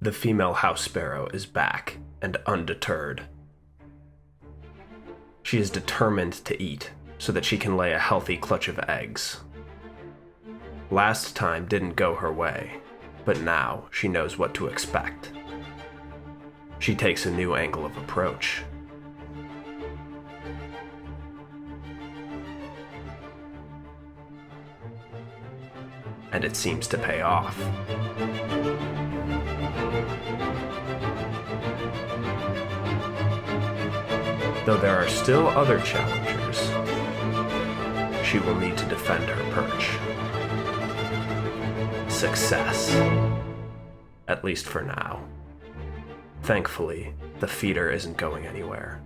The female house sparrow is back and undeterred. She is determined to eat so that she can lay a healthy clutch of eggs. Last time didn't go her way, but now she knows what to expect. She takes a new angle of approach. And it seems to pay off. Though there are still other challengers, she will need to defend her perch. Success. At least for now. Thankfully, the feeder isn't going anywhere.